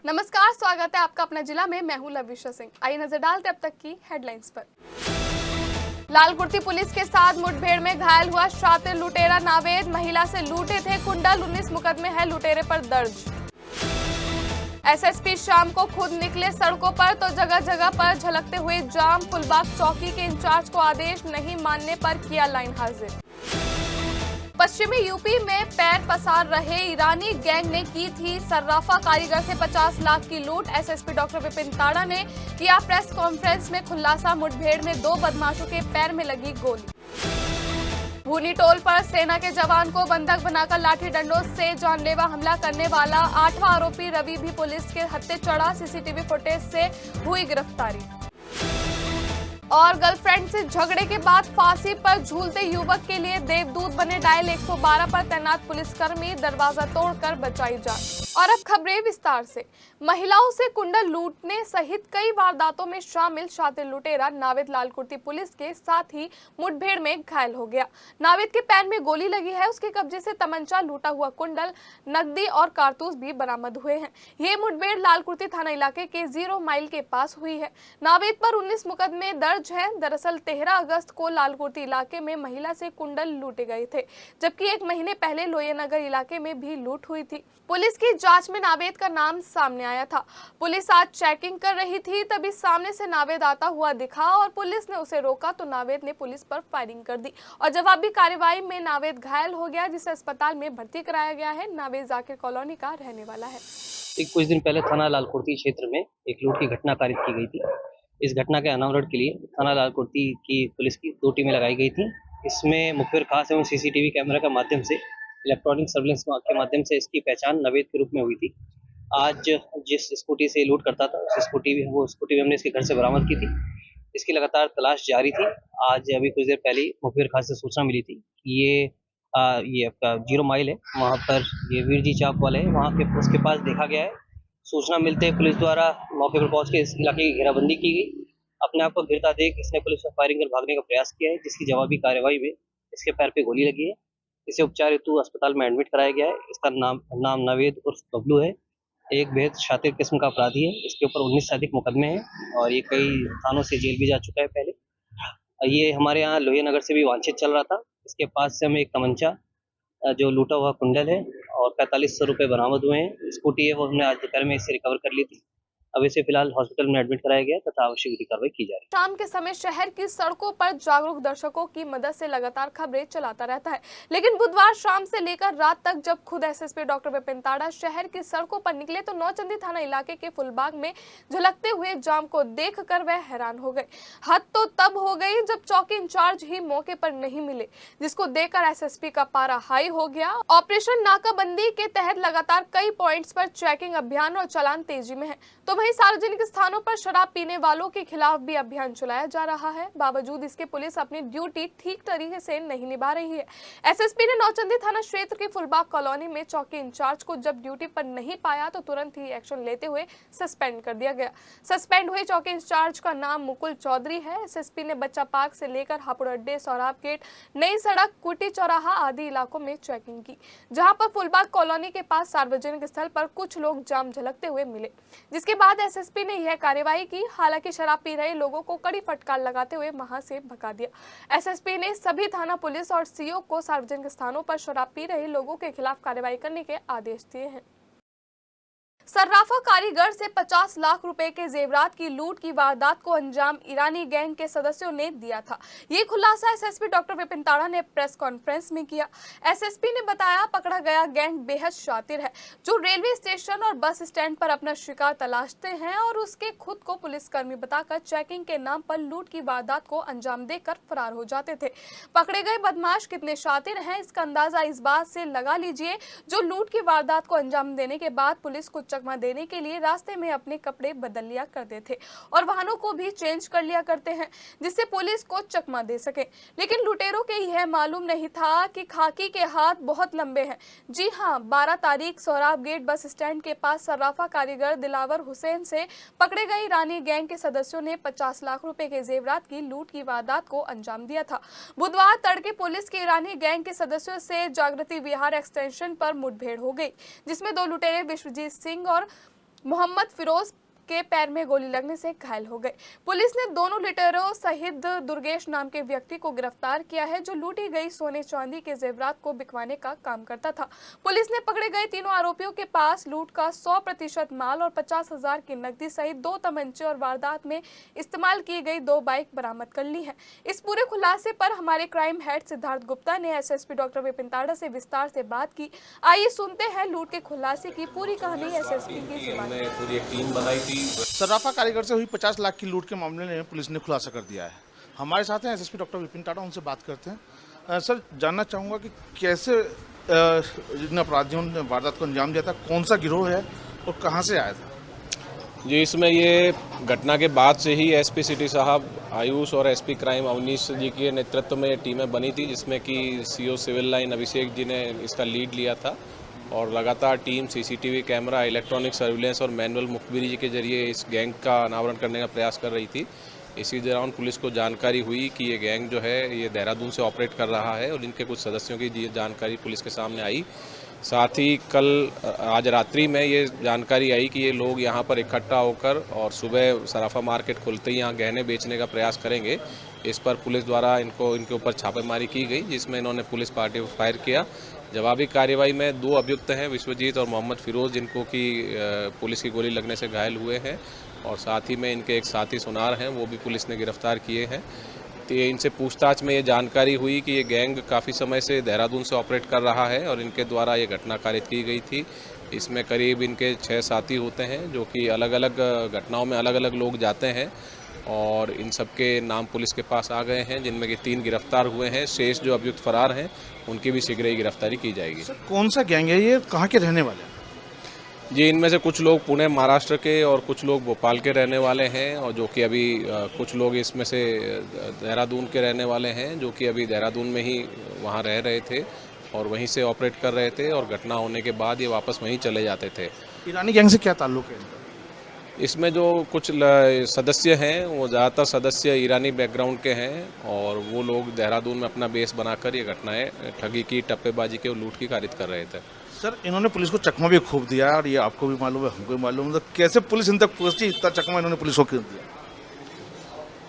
नमस्कार, स्वागत है आपका अपना जिला में। मैं हूं लविशा सिंह। आइए नजर डालते अब तक की हेडलाइंस पर। लाल कुर्ती पुलिस के साथ मुठभेड़ में घायल हुआ शातिर लुटेरा नावेद। महिला से लूटे थे कुंडल। 19 मुकदमे हैं लुटेरे पर दर्ज। एसएसपी शाम को खुद निकले सड़कों पर तो जगह जगह पर झलकते हुए जाम। फुलबाग चौकी के इंचार्ज को आदेश नहीं मानने पर किया लाइन हाजिर। पश्चिमी यूपी में पैर पसार रहे ईरानी गैंग ने की थी सर्राफा कारीगर से 50 लाख की लूट। एसएसपी डॉक्टर विपिन ताड़ा ने किया प्रेस कॉन्फ्रेंस में खुलासा। मुठभेड़ में 2 बदमाशों के पैर में लगी गोली। भूनी टोल पर सेना के जवान को बंधक बनाकर लाठी डंडों से जानलेवा हमला करने वाला 8वां आरोपी रवि भी पुलिस के हत्थे चढ़ा। सीसीटीवी फुटेज से हुई गिरफ्तारी। और गर्लफ्रेंड से झगड़े के बाद फांसी पर झूलते युवक के लिए देवदूत बने डायल 112 पर तैनात पुलिसकर्मी। दरवाजा तोड़कर बचाई जान। और अब खबरें विस्तार से। महिलाओं से कुंडल लूटने सहित कई वारदातों में शामिल शातिर लुटेरा नावेद लाल कुर्ती पुलिस के साथ ही मुठभेड़ में घायल हो गया। नावेद के पैर में गोली लगी है। उसके कब्जे से तमंचा, लूटा हुआ कुंडल, नकदी और कारतूस भी बरामद हुए हैं। ये मुठभेड़ लाल कुर्ती थाना इलाके के 0 माइल के पास हुई है। नावेद पर 19 मुकदमे दर्ज है। दरअसल 13 अगस्त को लालकुर्ती इलाके में महिला से कुंडल लूटे गए थे, जबकि 1 महीने पहले लोहियानगर इलाके में भी लूट हुई थी। पुलिस की जांच में नावेद का नाम सामने आया था। पुलिस आज चेकिंग कर रही थी, तभी सामने से नावेद आता हुआ दिखा और पुलिस ने उसे रोका तो नावेद ने पुलिस पर फायरिंग कर दी और जवाबी कार्रवाई में नावेद घायल हो गया, जिसे अस्पताल में भर्ती कराया गया है। नावेद जाकिर कॉलोनी का रहने वाला है। कुछ दिन पहले थाना लालकुर्ती क्षेत्र में एक लूट की घटना कारित की गई थी। इस घटना के अनावरण के लिए थाना लालकुर्ती की पुलिस की 2 टीमें लगाई गई थी। इसमें मुखबिर खास एवं सीसीटीवी कैमरा के माध्यम से, इलेक्ट्रॉनिक सर्विलेंस के माध्यम से इसकी पहचान नवेद के रूप में हुई थी। आज जिस स्कूटी से लूट करता था उस स्कूटी हमने इसके घर से बरामद की थी। इसकी लगातार तलाश जारी थी। आज अभी कुछ देर पहले मुखबिर खास से सूचना मिली थी कि ये आपका 0 माइल है, वहाँ पर ये वीर जी चाप वाले है, वहाँ के उसके पास देखा गया है। सूचना मिलते ही पुलिस द्वारा मौके पर पहुंच के इस इलाके की घेराबंदी की गई। अपने आप को गिरता देख इसने पुलिस पर फायरिंग कर भागने का प्रयास किया है, जिसकी जवाबी कार्रवाई में इसके पैर पे गोली लगी है। इसे उपचार हेतु अस्पताल में एडमिट कराया गया है। इसका नाम नवेद उर्फ बबलू है। एक बेहद शातिर किस्म का अपराधी है। इसके ऊपर 19 से अधिक मुकदमे हैं और ये कई थानों से जेल भी जा चुका है पहले। ये हमारे यहाँ लोहियानगर से भी वांछित चल रहा था। इसके पास से हमें एक तमंचा, जो लूटा हुआ कुंडल है और 4500 रुपये बरामद हुए हैं। स्कूटी है वो हमने आज दोपहर में इसे रिकवर कर ली थी। अब इसे फिलहाल हॉस्पिटल में एडमिट कराया गया तथा आवश्यक विधि कार्रवाई की जा रही है। शाम के समय शहर की सड़कों पर जागरूक दर्शकों की मदद से लगातार खबरें चलाता रहता है, लेकिन बुधवार शाम से लेकर रात तक जब खुद एसएसपी डॉक्टर विपिन ताड़ा शहर की सड़कों पर निकले तो नौचंदी थाना इलाके के फुलबाग में झलकते हुए जाम को देखकर वह हैरान हो गए। हद तो तब हो गई जब चौकी इंचार्ज ही मौके पर नहीं मिले, जिसको देखकर एसएसपी का पारा हाई हो गया। ऑपरेशन नाकाबंदी के तहत लगातार कई पॉइंट्स पर चेकिंग अभियान और चालान तेजी में है, तो वहीं सार्वजनिक स्थानों पर शराब पीने वालों के खिलाफ भी अभियान चलाया जा रहा है। बावजूद इसके पुलिस अपनी ड्यूटी ठीक तरीके से नहीं निभा रही है। एसएसपी ने नौचंदी थाना क्षेत्र के फुलबाग कॉलोनी में चौकी इंचार्ज को जब ड्यूटी पर नहीं पाया तो तुरंत ही एक्शन लेते हुए सस्पेंड कर दिया गया। सस्पेंड हुए चौकी इंचार्ज का नाम मुकुल चौधरी है। एसएसपी ने बच्चा पार्क से लेकर हापुड़ अड्डे, सौराब गेट, नई सड़क, कुटी चौराहा आदि इलाकों में चेकिंग की, जहां पर फुलबाग कॉलोनी के पास सार्वजनिक स्थल पर कुछ लोग जाम झलकते हुए मिले, जिसके बाद एसएसपी ने यह कार्रवाई की। हालांकि शराब पी रहे लोगों को कड़ी फटकार लगाते हुए वहां से भगा दिया। एसएसपी ने सभी थाना पुलिस और सीओ को सार्वजनिक स्थानों पर शराब पी रहे लोगों के खिलाफ कार्रवाई करने के आदेश दिए हैं। सर्राफा कारीगर से 50 लाख रुपए के जेवरात की लूट की वारदात को अंजाम ईरानी गैंग के सदस्यों ने दिया था। ये खुलासा एसएसपी डॉक्टर विपिन ताड़ा ने प्रेस कॉन्फ्रेंस में किया। एसएसपी ने बताया, पकड़ा गया गैंग बेहद शातिर है, जो रेलवे स्टेशन और बस स्टैंड पर अपना शिकार तलाशते हैं और उसके खुद को पुलिसकर्मी बताकर चेकिंग के नाम पर लूट की वारदात को अंजाम देकर फरार हो जाते थे। पकड़े गए बदमाश कितने शातिर हैं, इसका अंदाजा इस बात से लगा लीजिए, जो लूट की वारदात को अंजाम देने के बाद पुलिस को चकमा देने के लिए रास्ते में अपने कपड़े बदल लिया करते थे और वाहनों को भी चेंज कर लिया करते हैं, जिससे पुलिस को चकमा दे सके। लेकिन लुटेरों के यह मालूम नहीं था कि खाकी के हाथ बहुत लंबे हैं। जी हां, 12 तारीख सौराब गेट बस स्टैंड के पास सर्राफा कारीगर दिलावर हुसैन से पकड़े गए ईरानी गैंग के सदस्यों ने 50 लाख रुपए के जेवरात की लूट की वारदात को अंजाम दिया था। बुधवार तड़के पुलिस के ईरानी गैंग के सदस्यों से जागृति विहार एक्सटेंशन पर मुठभेड़ हो गई, जिसमें 2 लुटेरे विश्वजीत सिंह और मोहम्मद फिरोज के पैर में गोली लगने से घायल हो गए। पुलिस ने दोनों लुटेरों सहित दुर्गेश नाम के व्यक्ति को गिरफ्तार किया है, जो लूटी गई सोने चांदी के जेवरात को बिकवाने का काम करता था। पुलिस ने पकड़े गए तीनों आरोपियों के पास लूट का 100% माल और 50,000 की नकदी सहित 2 तमंचे और वारदात में इस्तेमाल की गई 2 बाइक बरामद कर ली है। इस पूरे खुलासे पर हमारे क्राइम हेड सिद्धार्थ गुप्ता ने एसएसपी डॉक्टर विपिन ताड़ा से विस्तार से बात की। आइए सुनते हैं लूट के खुलासे की पूरी कहानी एसएसपी की जुबानी। पूरी एक टीम बनाई थी। सर्राफा कारीगर से हुई 50 लाख की लूट के मामले में पुलिस ने खुलासा कर दिया है। हमारे साथ हैं एसएसपी डॉक्टर विपिन ताड़ा, उनसे बात करते हैं। सर, जानना चाहूँगा कि कैसे इन अपराधियों ने वारदात को अंजाम दिया था, कौन सा गिरोह है और कहाँ से आया था? जी, इसमें ये घटना के बाद से ही एसपी सिटी साहब आयुष और एसपी क्राइम अवनीश जी के नेतृत्व में टीमें बनी थी, जिसमें कि CO civil line Abhishek ji ने इसका लीड लिया था और लगातार team CCTV camera, electronic surveillance और मैनुअल मुखबिरी के जरिए इस गैंग का अनावरण करने का प्रयास कर रही थी। इसी दौरान पुलिस को जानकारी हुई कि ये गैंग जो है ये देहरादून से ऑपरेट कर रहा है और इनके कुछ सदस्यों की जानकारी पुलिस के सामने आई। साथ ही आज रात्रि में ये जानकारी आई कि ये लोग यहाँ पर इकट्ठा होकर और सुबह सराफा मार्केट खुलते ही यहाँ गहने बेचने का प्रयास करेंगे। इस पर पुलिस द्वारा इनके ऊपर छापेमारी की गई, जिसमें इन्होंने पुलिस पार्टी को फायर किया। जवाबी कार्रवाई में 2 अभियुक्त हैं, विश्वजीत और मोहम्मद फिरोज, जिनको कि पुलिस की गोली लगने से घायल हुए हैं, और साथ ही में इनके एक साथी सुनार हैं, वो भी पुलिस ने गिरफ्तार किए हैं। तो इनसे पूछताछ में ये जानकारी हुई कि ये गैंग काफ़ी समय से देहरादून से ऑपरेट कर रहा है और इनके द्वारा ये घटना कारित की गई थी। इसमें करीब इनके 6 साथी होते हैं, जो कि अलग अलग घटनाओं में अलग अलग लोग जाते हैं, और इन सब के नाम पुलिस के पास आ गए हैं, जिनमें कि 3 गिरफ्तार हुए हैं। शेष जो अभियुक्त फरार हैं उनकी भी शीघ्र ही गिरफ्तारी की जाएगी। सर, कौन सा गैंग है ये, कहाँ के रहने वाले हैं? जी, इनमें से कुछ लोग पुणे महाराष्ट्र के और कुछ लोग भोपाल के रहने वाले हैं, और जो कि अभी कुछ लोग इसमें से देहरादून के रहने वाले हैं, जो कि अभी देहरादून में ही वहाँ रह रहे थे और वहीं से ऑपरेट कर रहे थे, और घटना होने के बाद ये वापस वहीं चले जाते थे। ईरानी गैंग से क्या ताल्लुक है इनका? इसमें जो कुछ सदस्य हैं वो ज़्यादातर सदस्य ईरानी बैकग्राउंड के हैं, और वो लोग देहरादून में अपना बेस बनाकर ये घटनाएं ठगी की, टप्पेबाजी के और लूट की कारित कर रहे थे। सर, इन्होंने पुलिस को चकमा भी खूब दिया और ये आपको भी मालूम है, हमको भी मालूम है, तो कैसे पुलिस इन तक पहुंची, इतना चकमा इन्होंने पुलिस को क्यों दिया?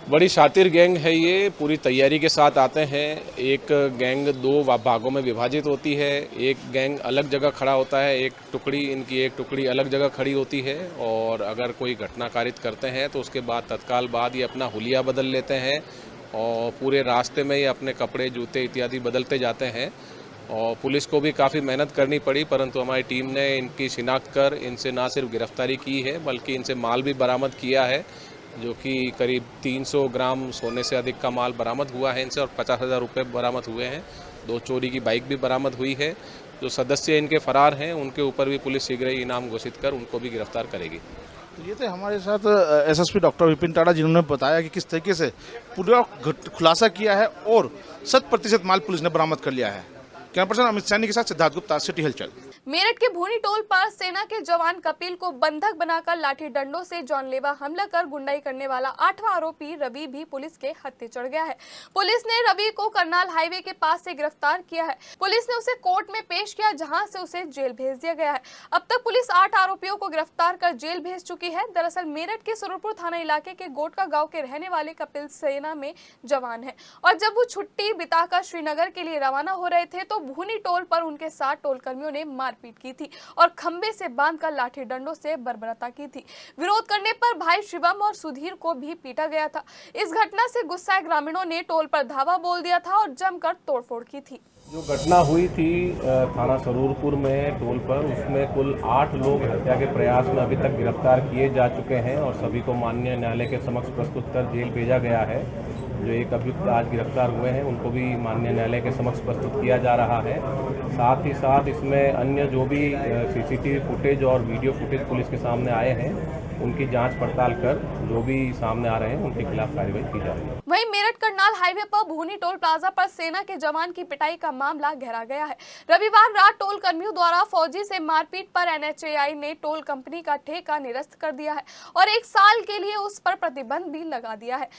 बड़ी शातिर गैंग है ये, पूरी तैयारी के साथ आते हैं। एक गैंग 2 भागों में विभाजित होती है। एक गैंग अलग जगह खड़ा होता है, इनकी एक टुकड़ी अलग जगह खड़ी होती है, और अगर कोई घटना कारित करते हैं तो उसके बाद तत्काल बाद ये अपना हुलिया बदल लेते हैं, और पूरे रास्ते में ये अपने कपड़े, जूते इत्यादि बदलते जाते हैं। और पुलिस को भी काफ़ी मेहनत करनी पड़ी, परंतु हमारी टीम ने इनकी शिनाख्त कर इनसे ना सिर्फ गिरफ्तारी की है, बल्कि इनसे माल भी बरामद किया है, जो कि करीब 300 ग्राम सोने से अधिक का माल बरामद हुआ है इनसे, और 50,000 रुपये बरामद हुए हैं। 2 चोरी की बाइक भी बरामद हुई है। जो सदस्य इनके फरार हैं उनके ऊपर भी पुलिस शीघ्र ही इनाम घोषित कर उनको भी गिरफ्तार करेगी। तो ये थे हमारे साथ एसएसपी डॉक्टर विपिन ताड़ा, जिन्होंने बताया कि किस तरीके से पूरा खुलासा किया है और 100% माल पुलिस ने बरामद कर लिया है। कैमरा पर्सन अमित सैनी के साथ सिद्धार्थ गुप्ता, सिटी हलचल। मेरठ के भूनी टोल पर सेना के जवान कपिल को बंधक बनाकर लाठी डंडों से जानलेवा हमला कर गुंडाई करने वाला 8वां आरोपी रवि भी पुलिस के हत्थे चढ़ गया है। पुलिस ने रवि को करनाल हाईवे के पास से गिरफ्तार किया है। पुलिस ने उसे कोर्ट में पेश किया, जहां से उसे जेल भेज दिया गया है। अब तक पुलिस 8 आरोपियों को गिरफ्तार कर जेल भेज चुकी है। दरअसल मेरठ के सुरपुर थाना इलाके के गोटका गाँव के रहने वाले कपिल सेना में जवान है, और जब वो छुट्टी बिताकर श्रीनगर के लिए रवाना हो रहे थे तो भूनी टोल पर उनके साथ टोल कर्मियों ने मारपीट की थी और खंबे से बांधकर लाठी डंडों से बर्बरता की थी। विरोध करने पर भाई शिवम और सुधीर को भी पीटा गया था। इस घटना से गुस्साए ग्रामीणों ने टोल पर धावा बोल दिया था और जमकर तोड़फोड़ की थी। जो घटना हुई थी थाना सरूरपुर में टोल पर, उसमें कुल 8 लोग हत्या के प्रयास में अभी तक गिरफ्तार किए जा चुके हैं और सभी को माननीय न्यायालय के समक्ष प्रस्तुत कर जेल भेजा गया है। जो एक अभियुक्त आज गिरफ्तार हुए हैं उनको भी माननीय न्यायालय के समक्ष प्रस्तुत किया जा रहा है। साथ ही साथ इसमें अन्य जो भी सीसीटीवी फुटेज और वीडियो फुटेज पुलिस के सामने आए हैं उनकी जांच पड़ताल कर जो भी सामने आ रहे हैं उनके खिलाफ कार्रवाई की जा रही है। वहीं मेरठ करनाल हाईवे पर भूनी टोल प्लाजा पर सेना के जवान की पिटाई का मामला गहरा गया है। रविवार रात टोल कर्मियों द्वारा फौजी से मारपीट पर NHAI ने टोल कंपनी का ठेका निरस्त कर दिया है और 1 साल के लिए उस पर प्रतिबंध भी लगा दिया है।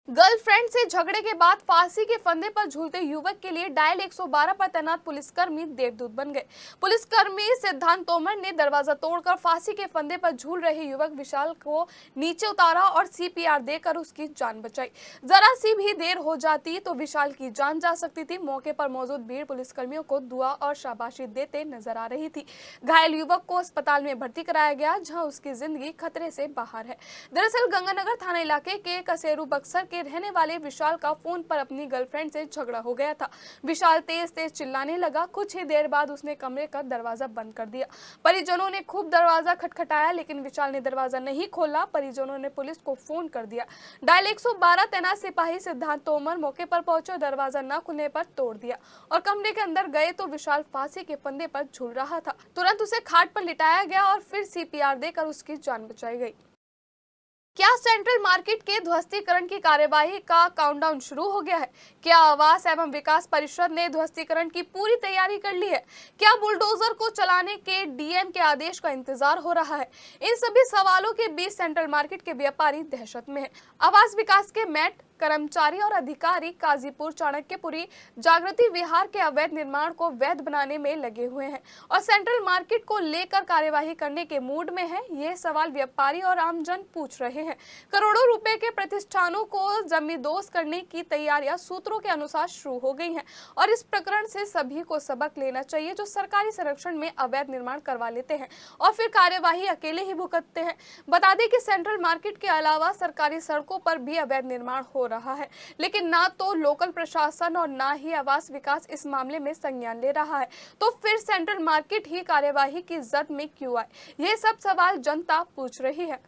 गर्लफ्रेंड से झगड़े के बाद फांसी के फंदे पर झूलते युवक के लिए डायल 112 पर तैनात पुलिसकर्मी देवदूत बन गए। पुलिसकर्मी सिद्धांत तोमर ने दरवाजा तोड़कर फांसी के फंदे पर झूल रहे युवक विशाल को नीचे उतारा और सीपीआर देकर उसकी जान बचाई। जरा सी भी देर हो जाती तो विशाल की जान जा सकती थी। मौके पर मौजूद भीड़ पुलिसकर्मियों को दुआ और शाबाशी देते नजर आ रही थी। घायल युवक को अस्पताल में भर्ती कराया गया, जहां उसकी जिंदगी खतरे से बाहर है। दरअसल गंगानगर थाना इलाके के कसेरू बक्सर के रहने वाले विशाल का फोन पर अपनी गर्लफ्रेंड से झगड़ा हो गया था। विशाल तेज तेज चिल्लाने लगा। कुछ ही देर बाद उसने कमरे का दरवाजा बंद कर दिया। परिजनों ने खूब दरवाजा खटखटाया, लेकिन विशाल ने दरवाजा नहीं खोला। परिजनों ने पुलिस को फोन कर दिया। डायल 112 तैनात सिपाही सिद्धांत तोमर मौके पर पहुंचे। दरवाजा न खुलने पर तोड़ दिया और कमरे के अंदर गए तो विशाल फांसी के फंदे पर झूल रहा था। तुरंत उसे खाट पर लिटाया गया और फिर सीपीआर देकर उसकी जान बचाई गई। क्या सेंट्रल मार्केट के ध्वस्तीकरण की कार्यवाही का काउंटडाउन शुरू हो गया है? क्या आवास एवं विकास परिषद ने ध्वस्तीकरण की पूरी तैयारी कर ली है? क्या बुलडोजर को चलाने के डीएम के आदेश का इंतजार हो रहा है? इन सभी सवालों के बीच सेंट्रल मार्केट के व्यापारी दहशत में है। आवास विकास के मैट कर्मचारी और अधिकारी काजीपुर, चाणक्यपुरी, जागृति विहार के अवैध निर्माण को वैध बनाने में लगे हुए हैं और सेंट्रल मार्केट को लेकर कार्यवाही करने के मूड में है। ये सवाल व्यापारी और आमजन पूछ रहे हैं। करोड़ों रुपए के प्रतिष्ठानों को जमींदोज करने की तैयारियां सूत्रों के अनुसार शुरू हो गई हैं और इस प्रकरण से सभी को सबक लेना चाहिए जो सरकारी संरक्षण में अवैध निर्माण करवा लेते हैं और फिर कार्यवाही अकेले ही भुगतते हैं। बता दें कि सेंट्रल मार्केट के अलावा सरकारी सड़कों पर भी अवैध निर्माण हो रहा है, लेकिन ना तो लोकल प्रशासन और ना ही आवास विकास इस मामले में संज्ञान ले रहा है। तो फिर सेंट्रल मार्केट ही कार्यवाही की जद में क्यों आए? ये सब सवाल जनता पूछ रही है।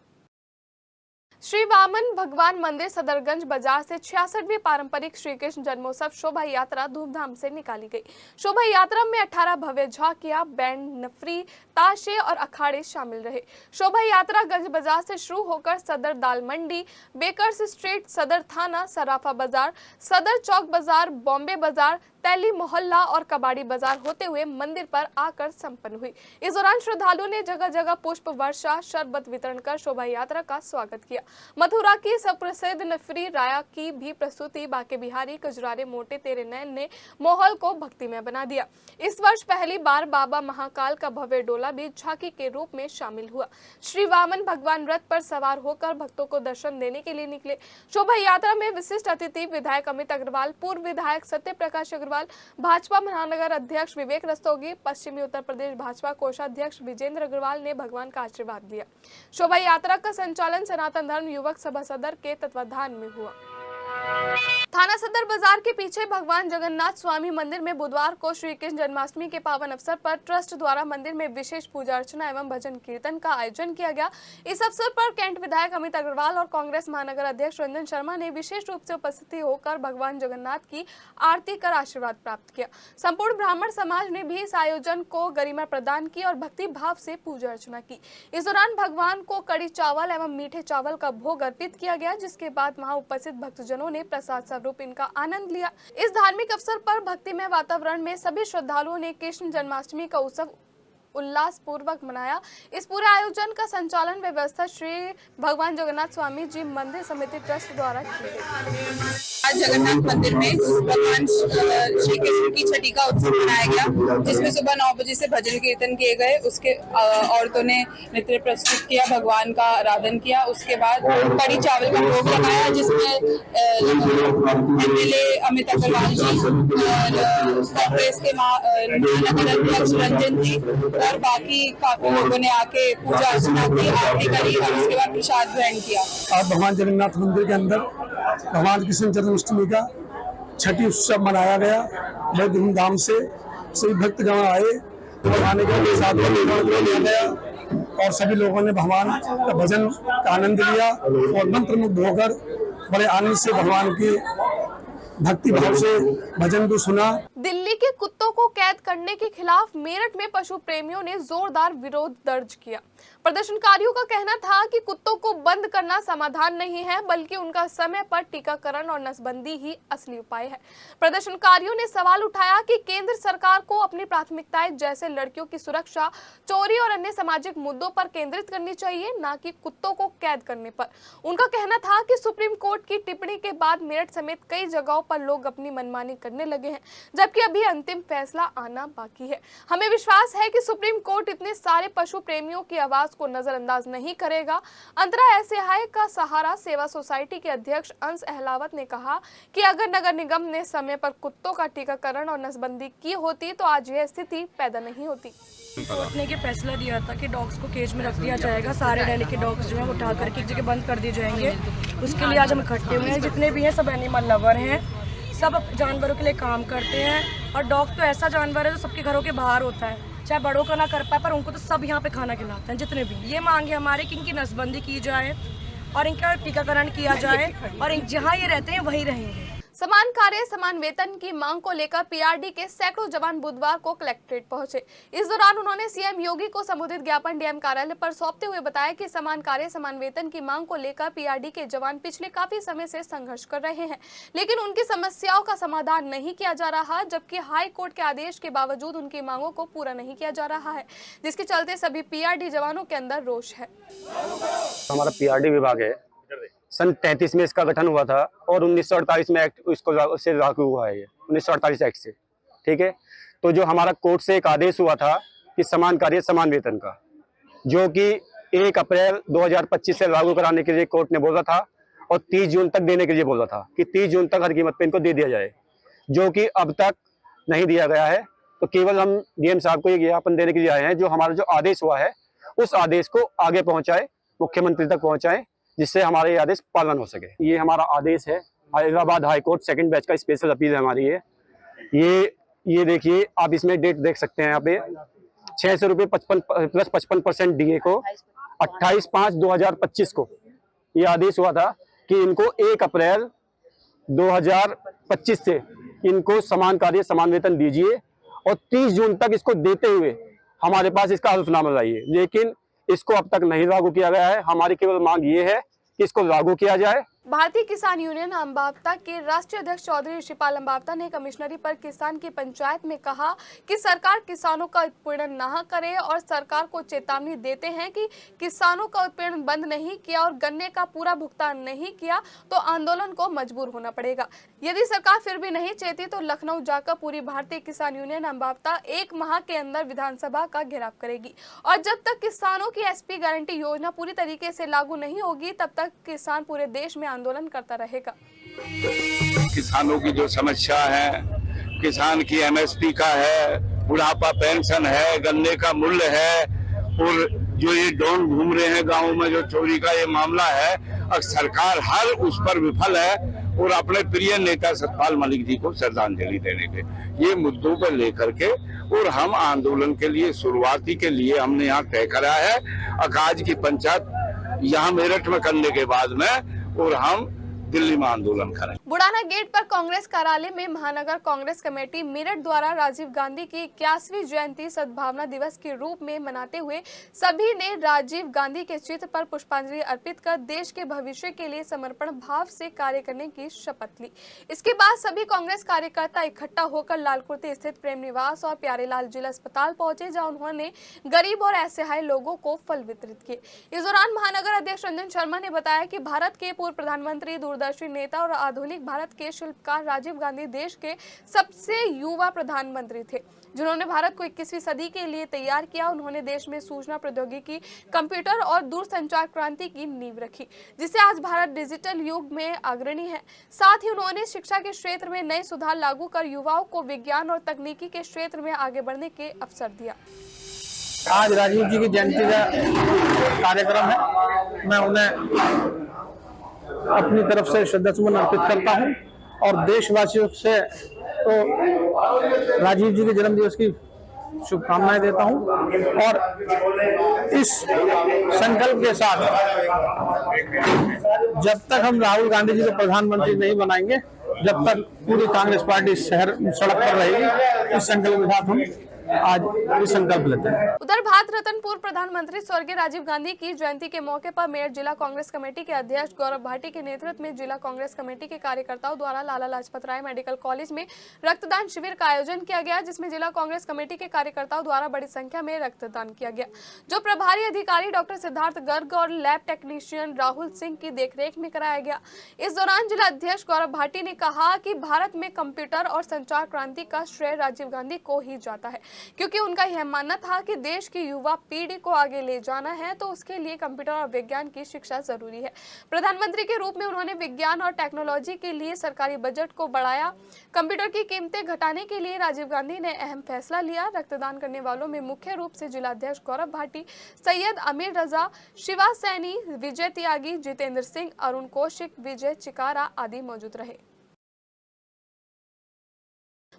श्री वामन भगवान मंदिर सदरगंज बाजार से 66वीं पारंपरिक श्री कृष्ण जन्मोत्सव शोभा यात्रा धूमधाम से निकाली गई। शोभा यात्रा में 18 भव्य झांकियां, बैंड, नफरी, ताशे और अखाड़े शामिल रहे। शोभा यात्रा गंज बाजार से शुरू होकर सदर दाल मंडी, बेकर्स स्ट्रीट, सदर थाना, सराफा बाजार, सदर चौक बाजार, बॉम्बे बाजार, तैली मोहल्ला और कबाड़ी बाजार होते हुए मंदिर पर आकर संपन्न हुई। इस दौरान श्रद्धालुओं ने जगह जगह पुष्प वर्षा, शरबत वितरण कर शोभा यात्रा का स्वागत किया। मथुरा की सुप्रसिद्ध नफरी राया की भी प्रस्तुति बाके बिहारी कजरारे मोटे तेरे नैन ने माहौल को भक्तिमय बना दिया। इस वर्ष पहली बार बाबा महाकाल का भव्य डोला भी झांकी के रूप में शामिल हुआ। श्री वामन भगवान रथ पर सवार होकर भक्तों को दर्शन देने के लिए निकले। शोभा यात्रा में विशिष्ट अतिथि विधायक अमित अग्रवाल, पूर्व विधायक सत्य प्रकाश अग्रवाल, भाजपा महानगर अध्यक्ष विवेक रस्तोगी, पश्चिमी उत्तर प्रदेश भाजपा कोषाध्यक्ष विजेंद्र अग्रवाल ने भगवान का आशीर्वाद दिया। शोभा यात्रा का संचालन सनातन धर्म युवक सभा सदर के तत्वाधान में हुआ। थाना सदर बाजार के पीछे भगवान जगन्नाथ स्वामी मंदिर में बुधवार को श्री कृष्ण जन्माष्टमी के पावन अवसर पर ट्रस्ट द्वारा मंदिर में विशेष पूजा अर्चना एवं भजन कीर्तन का आयोजन किया गया। इस अवसर पर कैंट विधायक अमित अग्रवाल और कांग्रेस महानगर अध्यक्ष रंजन शर्मा ने विशेष रूप से उपस्थित होकर भगवान जगन्नाथ की आरती कर आशीर्वाद प्राप्त किया। संपूर्ण ब्राह्मण समाज ने भी इस आयोजन को गरिमा प्रदान की और भक्ति भाव से पूजा अर्चना की। इस दौरान भगवान को कड़ी चावल एवं मीठे चावल का भोग अर्पित किया गया, जिसके बाद वहां उपस्थित भक्तजनों ने प्रसाद स्वरूप इनका आनंद लिया। इस धार्मिक अवसर पर भक्तिमय वातावरण में सभी श्रद्धालुओं ने कृष्ण जन्माष्टमी का उत्सव उल्लास पूर्वक मनाया। इस पूरे आयोजन का संचालन व्यवस्था श्री भगवान जगन्नाथ स्वामी जी मंदिर समिति ट्रस्ट द्वारा की गई। आज जगन्नाथ मंदिर में भगवान श्री कृष्ण की छठी का उत्सव मनाया गया, जिसमें सुबह 9 बजे से भजन कीर्तन किए गए। उसके औरतों ने नृत्य प्रस्तुत किया, भगवान का आराधन किया। उसके बाद कड़ी चावल का भोग लगाया, जिसमें एमएलए अमित अग्रवाल जी, कांग्रेस के महानगर अध्यक्ष रंजन जी और बाकी काफी लोगों ने आके पूजा अर्चना की, आरती करी और उसके बाद प्रसाद ग्रहण किया। आज भगवान जगन्नाथ मंदिर के अंदर भगवान कृष्ण जन्माष्टमी का छठी उत्सव मनाया गया। बड़े धूमधाम से सभी भक्तगण आए, भगवान का प्रसाद ग्रहण किया गया और सभी लोगों ने भगवान का भजन का आनंद लिया और मंत्रमुग्ध होकर बड़े आनंद से भगवान की भक्ति भाव से भजन को सुना। दिल्ली के कुत्तों को कैद करने के खिलाफ मेरठ में पशु प्रेमियों ने जोरदार विरोध दर्ज किया। प्रदर्शनकारियों का कहना था कि कुत्तों को बंद करना समाधान नहीं है, बल्कि उनका समय पर टीकाकरण और नसबंदी ही असली उपाय है। प्रदर्शनकारियों ने सवाल उठाया कि केंद्र सरकार को अपनी प्राथमिकताएं जैसे लड़कियों की सुरक्षा, चोरी और अन्य सामाजिक मुद्दों पर केंद्रित करनी चाहिए, न कि कुत्तों को कैद करने पर। उनका कहना था कि सुप्रीम कोर्ट की टिप्पणी के बाद मेरठ समेत कई जगहों पर लोग अपनी मनमानी करने लगे हैं, जबकि अभी अंतिम फैसला आना बाकी है। हमें विश्वास है कि सुप्रीम कोर्ट इतने सारे पशु प्रेमियों की आवाज को नजरअंदाज नहीं करेगा। अंतरा असहाय का सहारा सेवा सोसाइटी के अध्यक्ष अंश अहलावत ने कहा कि अगर नगर निगम ने समय पर कुत्तों का टीकाकरण और नसबंदी की होती तो आज यह स्थिति पैदा नहीं होती। कोर्ट ने ये फैसला दिया था कि डॉग्स को केज में रख दिया जाएगा, सारे दिल्ली के डॉग्स जो है उठा करके एक जगह बंद कर दिए जाएंगे। उसके लिए आज हम इकट्ठे हुए हैं। जितने भी हैं सब एनिमल लवर हैं, सब जानवरों के लिए काम करते हैं। और डॉग तो ऐसा जानवर है जो सबके घरों के बाहर होता है, चाहे बड़ों का ना कर पाए, पर उनको तो सब यहाँ पे खाना खिलाते हैं जितने भी। ये मांग है हमारे कि इनकी नसबंदी की जाए और इनका टीकाकरण किया जाए और जहाँ ये रहते हैं वहीं रहेंगे। समान कार्य समान वेतन की मांग को लेकर पीआरडी के सैकड़ों जवान बुधवार को कलेक्ट्रेट पहुंचे। इस दौरान उन्होंने सीएम योगी को संबोधित ज्ञापन डीएम कार्यालय पर सौंपते हुए बताया कि समान कार्य समान वेतन की मांग को लेकर पीआरडी के जवान पिछले काफी समय से संघर्ष कर रहे हैं, लेकिन उनकी समस्याओं का समाधान नहीं किया जा रहा, जबकि हाई कोर्ट के आदेश के बावजूद उनकी मांगों को पूरा नहीं किया जा रहा है, जिसके चलते सभी पीआरडी जवानों के अंदर रोष है। हमारा पीआरडी विभाग है, सन 33 में इसका गठन हुआ था और 1948 में एक्ट इसको से लागू हुआ है, ये 1948 एक्ट से। ठीक है, तो जो हमारा कोर्ट से एक आदेश हुआ था कि समान कार्य समान वेतन का, जो कि 1 अप्रैल 2025 से लागू कराने के लिए कोर्ट ने बोला था और 30 जून तक देने के लिए बोला था कि 30 जून तक हर कीमत पे इनको दे दिया जाए, जो कि अब तक नहीं दिया गया है। तो केवल हम डीएम साहब को ये ज्ञापन देने के लिए आए हैं, जो हमारा जो आदेश हुआ है उस आदेश को आगे पहुंचाए, मुख्यमंत्री तक पहुंचाए, जिससे हमारे आदेश पालन हो सके। ये हमारा आदेश है, Hyderabad high court second batch का स्पेशल अपील है हमारी। ये देखिए, आप इसमें डेट देख सकते हैं। यहाँ पे 600 रुपये प्लस 55% डीए को 28/5/2025 को ये आदेश हुआ था कि इनको 1 अप्रैल 2025 से इनको समान कार्य समान वेतन दीजिए और 30 जून तक इसको देते हुए हमारे पास इसका हल्फनामा लाइए, लेकिन इसको अब तक नहीं लागू किया गया है। हमारी केवल मांग ये है कि इसको लागू किया जाए। भारतीय किसान यूनियन अम्बावता के राष्ट्रीय अध्यक्ष चौधरी ऋषिपाल अम्बावता ने कमिश्नरी पर किसान की पंचायत में कहा कि सरकार किसानों का उत्पीड़न न करे और सरकार को चेतावनी देते हैं कि किसानों का उत्पीड़न बंद नहीं किया और गन्ने का पूरा भुगतान नहीं किया तो आंदोलन को मजबूर होना पड़ेगा। यदि सरकार फिर भी नहीं चेती तो लखनऊ जाकर पूरी भारतीय किसान यूनियन अम्बावता 1 माह के अंदर विधानसभा का घेराव करेगी और जब तक किसानों की एसपी गारंटी योजना पूरी तरीके से लागू नहीं होगी तब तक किसान पूरे देश में आंदोलन करता रहेगा। किसानों की जो समस्या है, किसान की एमएसपी का है, बुढ़ापा पेंशन है, गन्ने का मूल्य है और जो ये डॉन घूम रहे हैं गाँव में, जो चोरी का ये मामला है, अब सरकार हर उस पर विफल है और अपने प्रिय नेता सतपाल मलिक जी को श्रद्धांजलि देने के ये मुद्दों पर लेकर के और हम आंदोलन के लिए शुरुआती के लिए हमने यहाँ तय करा है आज की पंचायत यहाँ मेरठ में करने के बाद में और हम दिल्ली में आंदोलन करें। बुढ़ाना गेट पर कांग्रेस कार्यालय में महानगर कांग्रेस कमेटी मेरठ द्वारा राजीव गांधी की 81वीं जयंती सद्भावना दिवस के रूप में मनाते हुए सभी ने राजीव गांधी के चित्र पर पुष्पांजलि अर्पित कर देश के भविष्य के लिए समर्पण भाव से कार्य करने की शपथ ली। इसके बाद सभी कांग्रेस कार्यकर्ता इकट्ठा होकर लालकुर्ती स्थित प्रेम निवास और प्यारेलाल जिला अस्पताल पहुंचे, जहां उन्होंने गरीब और असहाय लोगों को फल वितरित किए। इस दौरान महानगर अध्यक्ष रंजन शर्मा ने बताया कि भारत के पूर्व प्रधानमंत्री, दूरदर्शी नेता और आधुनिक भारत के शिल्पकार राजीव गांधी देश के सबसे युवा प्रधानमंत्री थे, जिन्होंने भारत को 21वीं सदी के लिए तैयार किया। उन्होंने देश में सूचना प्रौद्योगिकी, कंप्यूटर और दूरसंचार क्रांति की नींव रखी, जिससे आज भारत डिजिटल युग में अग्रणी है। साथ ही उन्होंने शिक्षा के क्षेत्र में नए सुधार लागू कर युवाओं को विज्ञान और तकनीकी के क्षेत्र में आगे बढ़ने के अवसर दिया। आज राजीव जी की जयंती का कार्यक्रम है। मैं उन्हें अपनी तरफ से श्रद्धासुमन अर्पित करता हूं और देशवासियों से तो राजीव जी के जन्म दिवस की शुभकामनाएं देता हूं और इस संकल्प के साथ जब तक हम राहुल गांधी जी को प्रधानमंत्री नहीं बनाएंगे जब तक पूरी कांग्रेस पार्टी शहर सड़क पर रहेगी, इस संकल्प के साथ हम आज ये संकल्प लेते हैं। उधर भारत रत्न पूर्व प्रधानमंत्री स्वर्गीय राजीव गांधी की जयंती के मौके पर मेरठ जिला कांग्रेस कमेटी के अध्यक्ष गौरव भाटी के नेतृत्व में जिला कांग्रेस कमेटी के कार्यकर्ताओं द्वारा लाला लाजपत राय मेडिकल कॉलेज में रक्तदान शिविर का आयोजन किया गया, जिसमें जिला कांग्रेस कमेटी के कार्यकर्ताओं द्वारा बड़ी संख्या में रक्तदान किया गया, जो प्रभारी अधिकारी डॉक्टर सिद्धार्थ गर्ग और लैब टेक्नीशियन राहुल सिंह की देखरेख में कराया गया। इस दौरान जिला अध्यक्ष गौरव भाटी ने कहा कि भारत में कंप्यूटर और संचार क्रांति का श्रेय राजीव गांधी को ही जाता है, क्योंकि उनका यह मानना था कि देश की युवा पीढ़ी को आगे ले जाना है तो उसके लिए कंप्यूटर और विज्ञान की शिक्षा जरूरी है। प्रधानमंत्री के रूप में उन्होंने विज्ञान और टेक्नोलॉजी के लिए सरकारी बजट को बढ़ाया। कंप्यूटर की कीमतें घटाने के लिए राजीव गांधी ने अहम फैसला लिया। रक्तदान करने वालों में मुख्य रूप से जिलाध्यक्ष गौरव भाटी, सैयद अमीर रजा, शिवा सैनी, विजय त्यागी, जितेंद्र सिंह, अरुण कौशिक, विजय चिकारा आदि मौजूद रहे।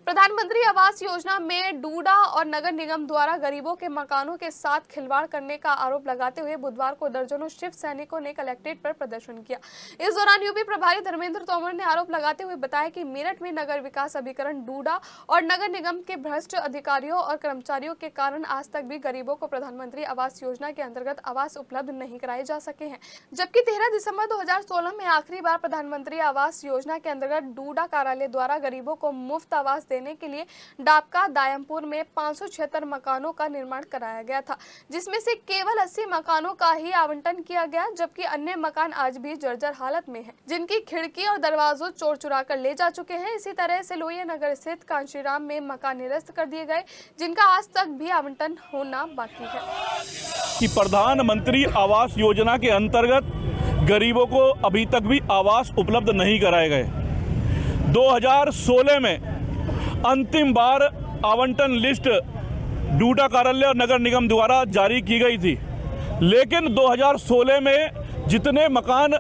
प्रधानमंत्री आवास योजना में डूडा और नगर निगम द्वारा गरीबों के मकानों के साथ खिलवाड़ करने का आरोप लगाते हुए बुधवार को दर्जनों शिव सैनिकों ने कलेक्ट्रेट पर प्रदर्शन किया। इस दौरान यूपी प्रभारी धर्मेंद्र तोमर ने आरोप लगाते हुए बताया कि मेरठ में नगर विकास अभिकरण डूडा और नगर निगम के भ्रष्ट अधिकारियों और कर्मचारियों के कारण आज तक भी गरीबों को प्रधानमंत्री आवास योजना के अंतर्गत आवास उपलब्ध नहीं कराए जा सके हैं, जबकि 13 दिसंबर 2016 में आखिरी बार प्रधानमंत्री आवास योजना के अंतर्गत डूडा कार्यालय द्वारा गरीबों को मुफ्त आवास देने के लिए डाबका दायमपुर में 576 मकानों का निर्माण कराया गया था, जिसमें से केवल 80 मकानों का ही आवंटन किया गया, जबकि अन्य मकान आज भी जर्जर हालत में हैं, जिनकी खिड़की और दरवाजों चोर चुरा कर ले जा चुके हैं। इसी तरह से लोहिया नगर स्थित कांशीराम में मकान निरस्त कर दिए गए, जिनका आज तक भी आवंटन होना बाकी है। कि प्रधानमंत्री आवास योजना के अंतर्गत गरीबों को अभी तक भी आवास उपलब्ध नहीं कराए गए। 2016 में अंतिम बार आवंटन लिस्ट डूडा कार्यालय और नगर निगम द्वारा जारी की गई थी, लेकिन 2016 में जितने मकान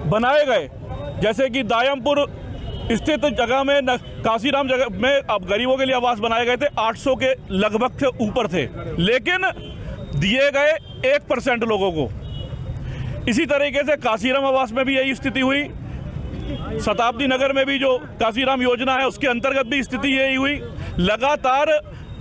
बनाए गए, जैसे कि दायमपुर स्थित जगह में काशीराम जगह में अब गरीबों के लिए आवास बनाए गए थे, 800 के लगभग से ऊपर थे, लेकिन दिए गए 1% लोगों को। इसी तरीके से काशीराम आवास में भी यही स्थिति हुई, शताब्दी नगर में भी जो काशीराम योजना है उसके अंतर्गत भी स्थिति यही हुई। लगातार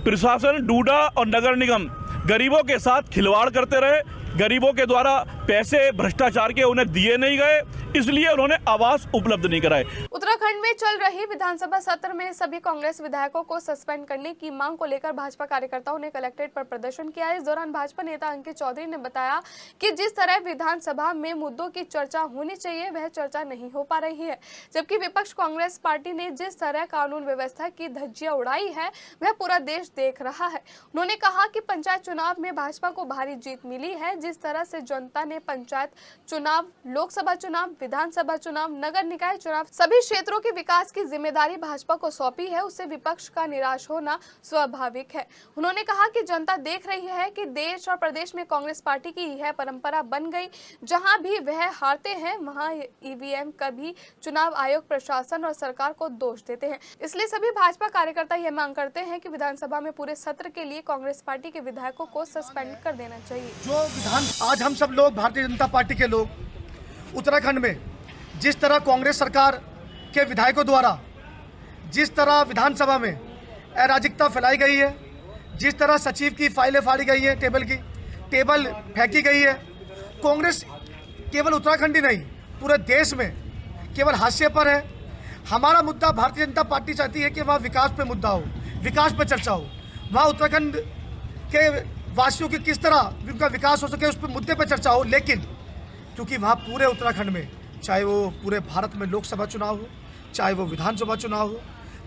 प्रशासन डूडा और नगर निगम गरीबों के साथ खिलवाड़ करते रहे, गरीबों के द्वारा पैसे भ्रष्टाचार के उन्हें दिए नहीं गए, इसलिए उन्होंने आवास उपलब्ध नहीं कराए। उत्तराखंड में चल रही विधानसभा सत्र में सभी कांग्रेस विधायकों को सस्पेंड करने की मांग को लेकर भाजपा कार्यकर्ताओं ने कलेक्ट्रेट पर प्रदर्शन किया। इस दौरान भाजपा नेता अंकित चौधरी ने बताया कि जिस तरह विधानसभा में मुद्दों की चर्चा होनी चाहिए वह चर्चा नहीं हो पा रही है, जबकि विपक्ष कांग्रेस पार्टी ने जिस तरह कानून व्यवस्था की धज्जियां उड़ाई है वह पूरा देश देख रहा है। उन्होंने कहा कि पंचायत चुनाव में भाजपा को भारी जीत मिली है। जिस तरह से जनता ने पंचायत चुनाव, लोकसभा चुनाव, विधानसभा चुनाव, नगर निकाय चुनाव सभी क्षेत्रों के विकास की जिम्मेदारी भाजपा को सौंपी है, उससे विपक्ष का निराश होना स्वाभाविक है। उन्होंने कहा कि जनता देख रही है कि देश और प्रदेश में कांग्रेस पार्टी की यह परंपरा बन गई, जहां भी वह हारते हैं वहां ईवीएम कभी चुनाव आयोग, प्रशासन और सरकार को दोष देते हैं। इसलिए सभी भाजपा कार्यकर्ता यह मांग करते हैं कि विधानसभा में पूरे सत्र के लिए कांग्रेस पार्टी के विधायकों को सस्पेंड कर देना चाहिए। जो विधान आज हम सब लोग भारतीय जनता पार्टी के लोग उत्तराखंड में जिस तरह कांग्रेस सरकार के विधायकों द्वारा जिस तरह विधानसभा में अराजकता फैलाई गई है, जिस तरह सचिव की फाइलें फाड़ी गई है, टेबल फेंकी गई है, कांग्रेस केवल उत्तराखंड ही नहीं पूरे देश में केवल हाशिए पर है। हमारा मुद्दा भारतीय जनता पार्टी चाहती है कि वहाँ विकास पे मुद्दा हो, विकास पे चर्चा हो, वहाँ उत्तराखंड के वासियों की किस तरह उनका विकास हो सके उस पर मुद्दे पर चर्चा हो। लेकिन क्योंकि वहाँ पूरे उत्तराखंड में, चाहे वो पूरे भारत में लोकसभा चुनाव हो, चाहे वो विधानसभा चुनाव हो,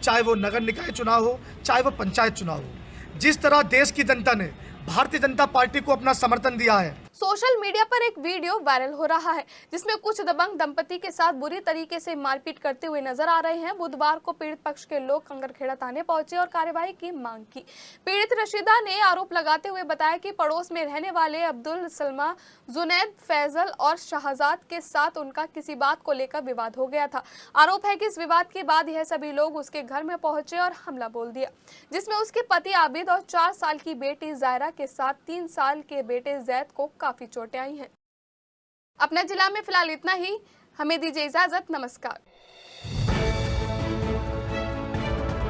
चाहे वो नगर निकाय चुनाव हो, चाहे वो पंचायत चुनाव हो, जिस तरह देश की जनता ने भारतीय जनता पार्टी को अपना समर्थन दिया है। सोशल मीडिया पर एक वीडियो वायरल हो रहा है जिसमें कुछ दबंग दंपति के साथ बुरी तरीके से मारपीट करते हुए नजर आ रहे हैं। बुधवार को पीड़ित पक्ष के लोग कंगरखेड़ा थाने पहुंचे और कार्यवाही की मांग की। पीड़ित रशीदा ने आरोप लगाते हुए बताया कि पड़ोस में रहने वाले अब्दुल सलमा, जुनैद, फैजल और शाहजाद के साथ उनका किसी बात को लेकर विवाद हो गया था। आरोप है कि इस विवाद के बाद यह सभी लोग उसके घर में पहुंचे और हमला बोल दिया, जिसमें उसके पति आबिद और 4 साल की बेटी जायरा के साथ 3 साल के बेटे जैद को काफी चोटें आई हैं। अपने जिला में फिलहाल इतना ही, हमें दीजिए इजाजत, नमस्कार।